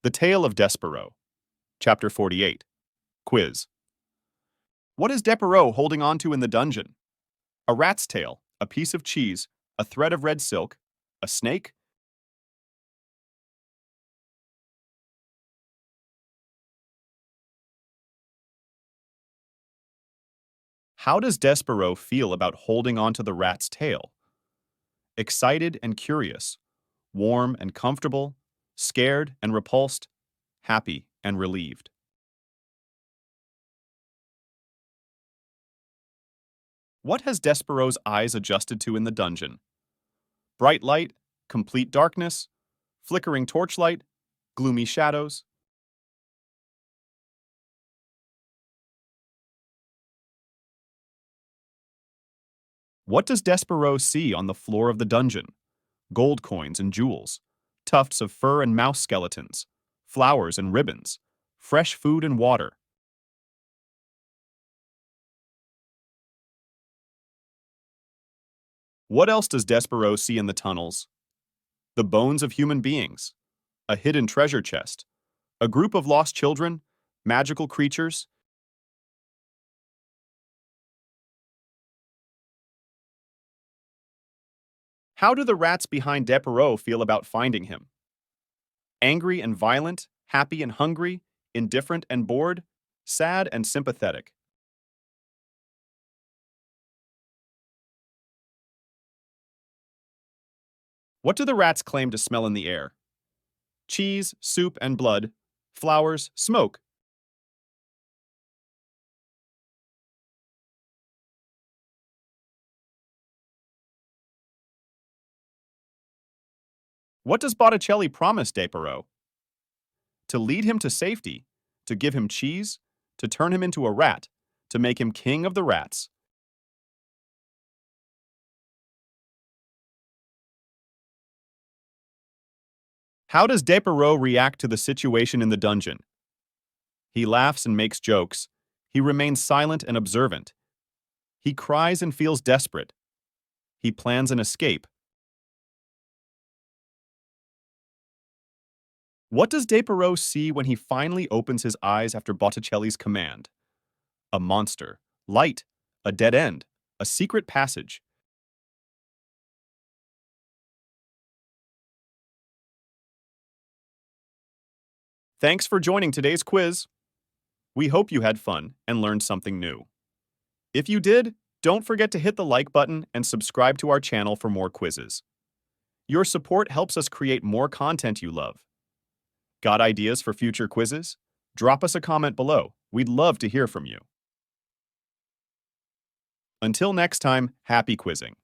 The Tale of Despereaux, Chapter 48. Quiz. What is Despereaux holding on to in the dungeon? A rat's tail, a piece of cheese, a thread of red silk, a snake? How does Despereaux feel about holding on to the rat's tail? Excited and curious, warm and comfortable, scared and repulsed, happy and relieved. What has Despereaux's eyes adjusted to in the dungeon? Bright light, complete darkness, flickering torchlight, gloomy shadows. What does Despereaux see on the floor of the dungeon? Gold coins and jewels, tufts of fur and mouse skeletons, flowers and ribbons, fresh food and water. What else does Despereaux see in the tunnels? The bones of human beings, a hidden treasure chest, a group of lost children, magical creatures. How do the rats behind Despereaux feel about finding him? Angry and violent, happy and hungry, indifferent and bored, sad and sympathetic. What do the rats claim to smell in the air? Cheese, soup, and blood, flowers, smoke. What does Botticelli promise Despereaux? To lead him to safety, to give him cheese, to turn him into a rat, to make him king of the rats. How does Despereaux react to the situation in the dungeon? He laughs and makes jokes. He remains silent and observant. He cries and feels desperate. He plans an escape. What does Despereaux see when he finally opens his eyes after Botticelli's command? A monster, light, a dead end, a secret passage. Thanks for joining today's quiz. We hope you had fun and learned something new. If you did, don't forget to hit the like button and subscribe to our channel for more quizzes. Your support helps us create more content you love. Got ideas for future quizzes? Drop us a comment below. We'd love to hear from you. Until next time, happy quizzing.